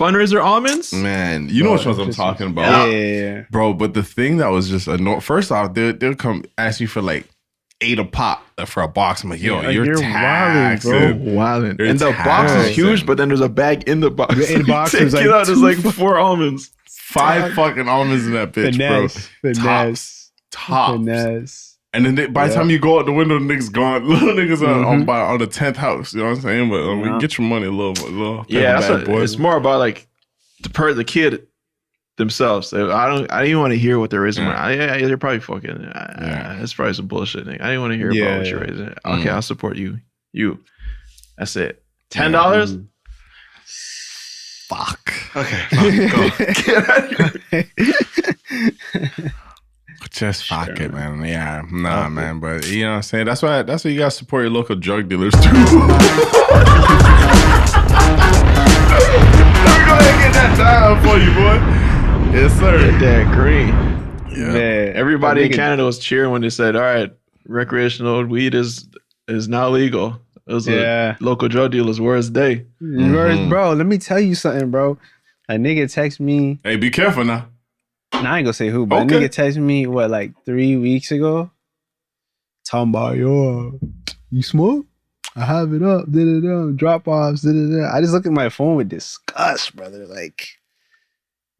Fundraiser almonds? Man, you know which ones I'm talking about. Yeah. Bro, but the thing that was just annoying, first off, they'll come ask you for like 8 a pop for a box. I'm like, yo, you're taxing. Wildin', bro. You're And the box is huge, but then there's a bag in the box. In the box, Take there's it like out, there's like 4 almonds. 5 fucking almonds in that bitch, Finesse. Tops. Finesse. And then by the time you go out the window, the niggas gone. Little niggas on the 10th house. You know what I'm saying? But we get your money a little. Yeah, it's more about like the kid themselves. I don't even want to hear what they're raising. They're probably fucking. It's probably some bullshit. Nigga. I didn't want to hear about what you're raising. Okay, I'll support you. That's it. $10. Fuck. Okay, go. Get out of here. Just fuck it, man. Yeah, man. But you know what I'm saying? That's why you gotta support your local drug dealers too. Let me go ahead and get that down for you, boy. Yes, sir. Get that green. Yeah. Man, everybody in Canada was cheering when they said, "All right, recreational weed is now legal." Those are local drug dealers. Where's they? Bro, let me tell you something, bro. A nigga text me. Hey, be careful now. Nah, I ain't gonna say who, but a nigga texted me, like 3 weeks ago? Talking about, yo, you smoke? I have it up, drop-offs, I just looked at my phone with disgust, brother. Like,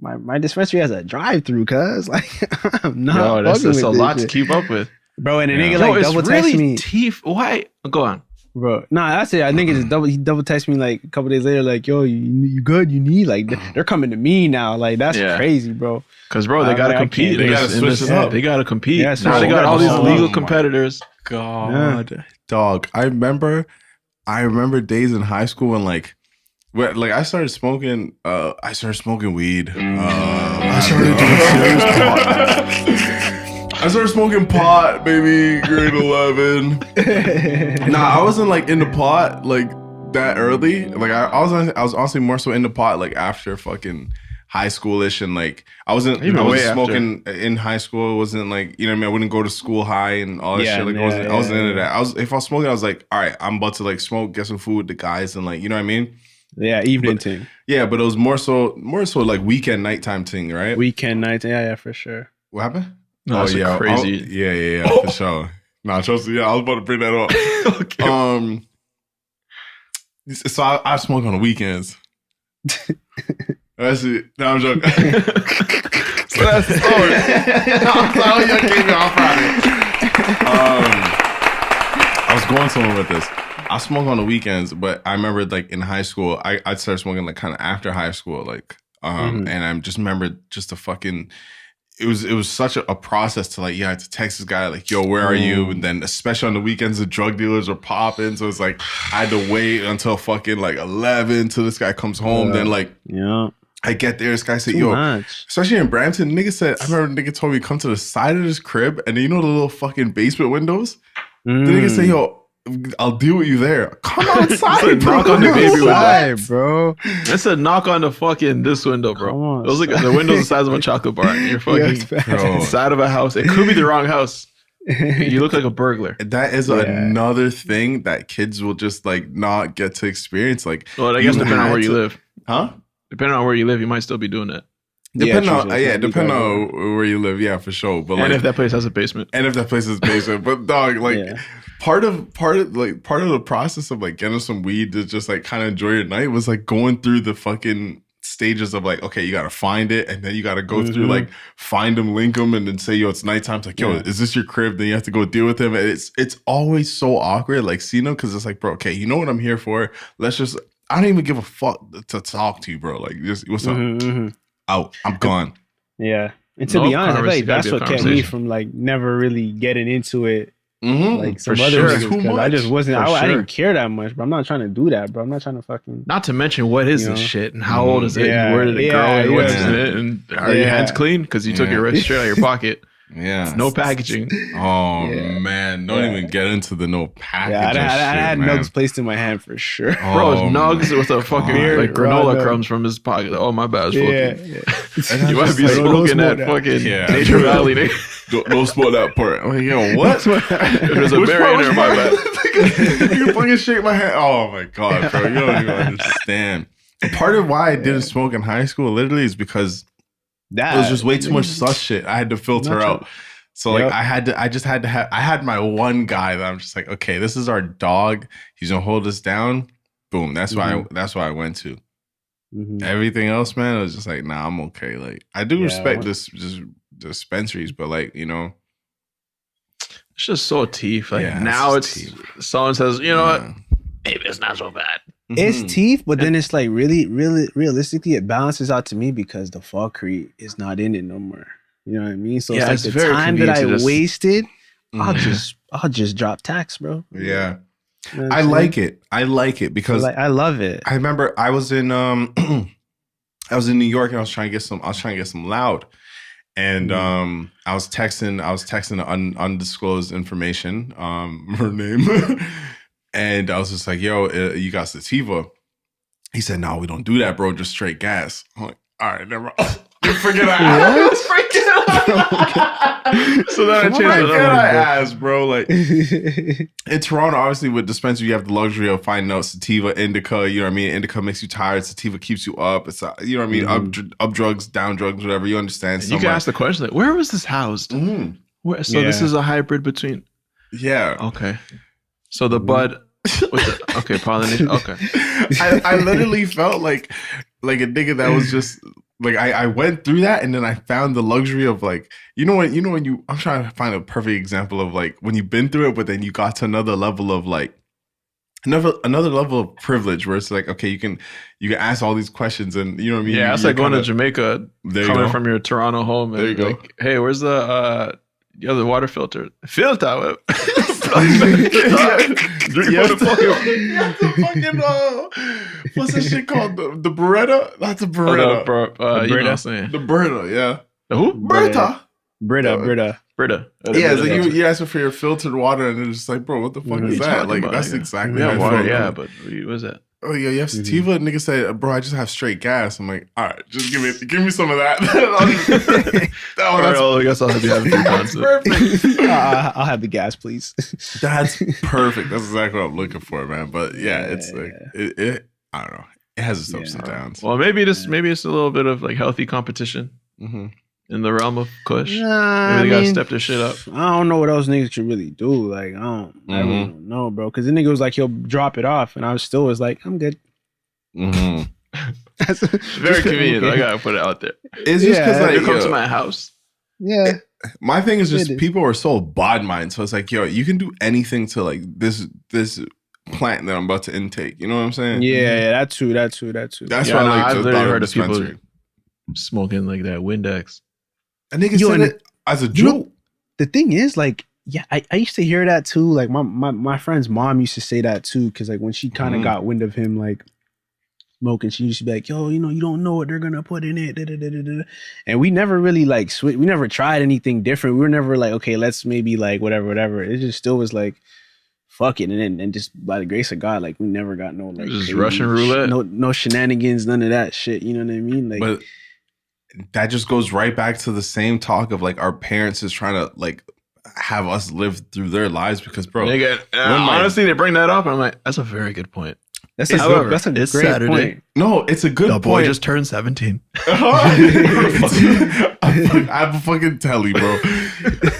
my dispensary has a drive-through, cuz. Like, I'm not that's a lot to keep up with. Bro, and a nigga like double text me. Why? Go on. Bro, that's it. I think it's he double text me like a couple days later, like, yo, you good? You need? Like, they're coming to me now. Like, that's crazy, bro. Because, bro, they got to compete. They got to switch it up. They got to compete. Yeah, now they got all these legal competitors. God. Yeah. Dog, I remember days in high school when, like I started smoking weed. I started doing serious pot. I started smoking pot, baby, grade 11. I wasn't like into pot like that early. Like I was honestly more so into pot like after fucking high schoolish, and like I wasn't smoking in high school. It wasn't like, you know what I mean? I wouldn't go to school high and all that shit. Like I wasn't into that. If I was smoking, I was like, all right, I'm about to like smoke, get some food with the guys, and like, you know what I mean? Yeah, evening thing. Yeah, but it was more so like weekend nighttime thing, right? Weekend night, yeah, for sure. What happened? No, that's crazy. Yeah, for sure. Nah, Chelsea, I was about to bring that up. Okay. So I smoke on the weekends. That's it. No, I'm joking. So that's the story. No, you gave me on Friday. I was going somewhere with this. I smoke on the weekends, but I remember like in high school, I'd start smoking like kind of after high school, like, and I just remember just the fucking. It was such a process to like, I had to text this guy like, yo, where are you? And then especially on the weekends, the drug dealers were popping. So it's like, I had to wait until fucking like 11 till this guy comes home. Then like, I get there, this guy said, especially in Brampton, nigga said, I remember nigga told me come to the side of his crib and then, you know the little fucking basement windows? The nigga said, yo, I'll deal with you there. Come outside, bro. Knock on the baby window, bro. That's a knock on the fucking this window, bro. Those like the windows the size of a chocolate bar. You're fucking inside of a house. It could be the wrong house. You look like a burglar. That is another thing that kids will just like not get to experience. Like, well, I guess depending on where you live, huh? Depending on where you live, you might still be doing that. Depending on where you live, yeah, for sure. But and if that place has a basement, but dog, like part of the process of like getting some weed to just like kind of enjoy your night was like going through the fucking stages of like, okay, you gotta find it, and then you gotta go through like find them, link them, and then say, yo, it's nighttime. It's like, yo, is this your crib? Then you have to go deal with him. And it's always so awkward, like seeing them, because it's like, bro, okay, you know what I'm here for. Let's just. I don't even give a fuck to talk to you, bro. Like, just what's up? Out. I'm gone. Yeah. And to be honest, I feel like that's what kept me from like never really getting into it. Like some other niggas, because I just wasn't. I didn't care that much, but I'm not trying to do that, bro. I'm not trying to fucking. Not to mention, what is this shit and how old is it? And where did it grow? And what's in it? And are your hands clean? Because you took your wrist straight out of your pocket. Yeah. No packaging. Oh man, don't even get into the no packaging. I had nugs placed in my hand for sure. Bro, nugs with a fucking like granola crumbs from his pocket. Oh, my bad. You might be smoking that fucking Nature Valley, nigga. Don't smoke that part. I'm like, yo, what? There's a berry in there, my bad. You fucking shake my hand. Oh my god, bro. You don't even understand. Part of why I didn't smoke in high school literally is because it was just way too much sus shit I had to filter out. So like I had my one guy that I'm just like, okay, this is our dog. He's gonna hold us down. Boom. That's why I went to. Everything else, man, it was just like, nah, I'm okay. Like I do respect this just dispensaries, but like, you know, it's just so teeth. Like now it's someone says, you know what? Maybe it's not so bad. It's teeth, but then it's like really realistically, it balances out to me because the fuckery is not in it no more. You know what I mean? So it's like the time that I wasted, I'll just drop tax, bro. Yeah. You know I like it. I like it because I love it. I remember I was in I was in New York and I was trying to get some loud. And I was texting undisclosed information, her name. And I was just like, yo, you got sativa. He said, no, we don't do that, bro. Just straight gas. I'm like, all right, never mind. Forget I asked. So then I changed it. I asked, bro. Like in Toronto, obviously with dispensary, you have the luxury of finding out sativa, indica. You know what I mean? Indica makes you tired. Sativa keeps you up. It's you know what I mean? Up drugs, down drugs, whatever. You understand? You can ask the question like, where was this housed? Where, so this is a hybrid between. Yeah. Okay. So the bud. Okay, pollination. Okay. I literally felt like a nigga that was just. Like I went through that and then I found the luxury of like, I'm trying to find a perfect example of like when you've been through it, but then you got to another level of like another level of privilege where it's like, okay, you can ask all these questions and you know what I mean? Yeah, it's like going to Jamaica, coming from your Toronto home and like, hey, where's the water filter? Filter. What's that shit called? The Beretta? That's a Beretta. The Beretta, yeah. Who? Beretta. Brita. Yeah, so you ask for your filtered water and it's just like, bro, what the fuck is that? Like, that's exactly how water, but what is that? Oh yeah, you have sativa. Nigga said, bro, I just have straight gas. I'm like, all right, just give me some of that. I guess I'll have you have it. That's perfect. I'll have the gas, please. That's perfect. That's exactly what I'm looking for, man. But yeah, it's like it. I don't know. It has its ups and downs. Well, maybe it's a little bit of like healthy competition in the realm of Kush. Maybe they gotta step their shit up. I don't know what else niggas should really do. Like I really don't know, bro. Because the nigga was like he'll drop it off, and I was like, I'm good. That's very convenient. Okay. I gotta put it out there. It's just because like you come to my house. Yeah. My thing is just people are so bod mind. So it's like, yo, you can do anything to like this plant that I'm about to intake. You know what I'm saying? Yeah, that too. That's why I've literally heard of people smoking like that Windex. A nigga said it as a joke. The thing is, like, yeah, I used to hear that too. Like my friend's mom used to say that too, because like when she kind of got wind of him like smoking, she used to be like, yo, you don't know what they're gonna put in it. And we never really like we never tried anything different. We were never like, okay, let's maybe like whatever. It just still was like, fuck it. And just by the grace of God, like we never got no like just Russian roulette. No shenanigans, none of that shit. You know what I mean? Like, but that just goes right back to the same talk of like our parents is trying to like have us live through their lives because, bro, honestly, they bring that up and I'm like, that's a very good point. That's a great Saturday. Point. No, it's a good point. The boy just turned 17. I have a fucking telly, bro.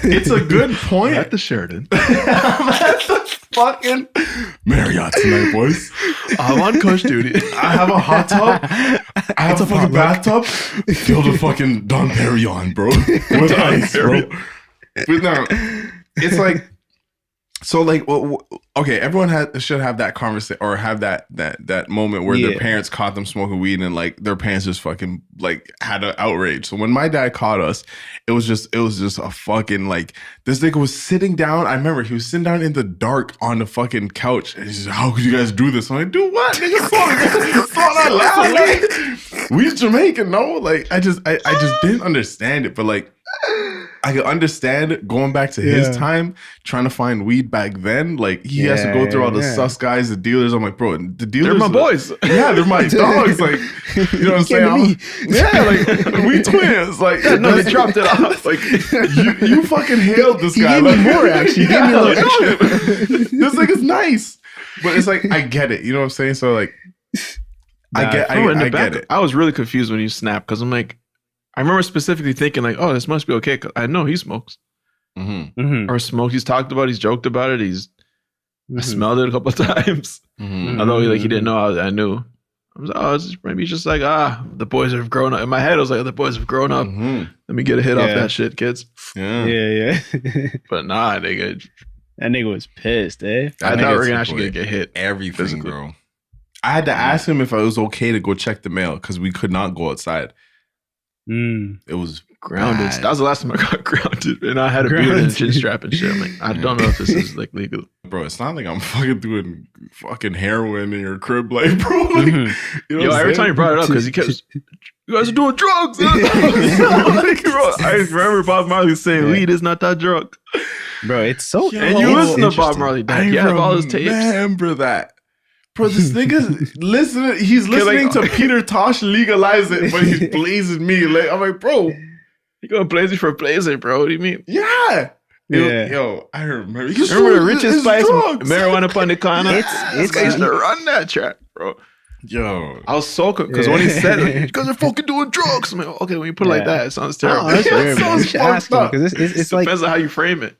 It's a good point. At the Sheridan. That's the fucking Marriott tonight, boys. I'm on Kush duty. I have a hot tub. I have a fucking bathtub filled with fucking Dom Perignon, bro. With ice, bro. But no, it's like, so like, well, okay, everyone should have that conversation or have that moment where their parents caught them smoking weed and like their parents just fucking like had an outrage. So when my dad caught us, it was just a fucking like, this nigga was sitting down. I remember he was sitting down in the dark on the fucking couch and he's like, how could you guys do this? I'm like, do what? Nigga, it's not loud. Like, we Jamaican, no? Like, I just didn't understand it, but like, I could understand going back to his time, trying to find weed back then. Like, he has to go through all the sus guys, the dealers. I'm like, bro, the dealers. They're my boys. Yeah, they're my dogs. Like, you know what I'm saying? Like, we twins. Like, no, they dropped it off. Like, you fucking hailed this guy. He gave me more, actually. He gave me a little extra. This nigga's nice. But it's like, I get it. You know what I'm saying? So, like, I get it. I was really confused when you snapped because I'm like, I remember specifically thinking like, oh, this must be okay. 'Cause I know he smokes or smoked. He's talked about it. He's joked about it. I smelled it a couple of times. Although he didn't know I knew. I was like, oh, maybe just like, the boys have grown up. In my head, I was like, the boys have grown up. Let me get a hit off that shit, kids. Yeah. But nah, nigga. That nigga was pissed, eh? I thought we were gonna actually get hit. Everything, physically. bro. I had to ask him if it was okay to go check the mail because we could not go outside. It was grounded. bad. That was the last time I got grounded, and I had a beard and a chin strap and shit. I'm like, I don't know if this is like legal, bro. It's not like I'm fucking doing fucking heroin in your crib, like, bro. Like, you know every time you brought it up because he kept, you guys are doing drugs. Like, bro, I remember Bob Marley saying weed is not that drug, bro. It's so and you listen to Bob Marley. You have all his tapes. Remember that. Bro, this nigga's listening. He's listening to Peter Tosh legalize it, but he's blazing me. Like, I'm like, bro, you going blaze for blazing, bro? What do you mean? Yeah. Yo, I remember. Remember the richest spice marijuana pandicana? It's used to run that track, bro. Yo, I was so because when he said it, you guys are fucking doing drugs. I'm like, okay, when you put it like that, it sounds terrible. That's weird, man. You should ask him because it's like depends on how you frame it.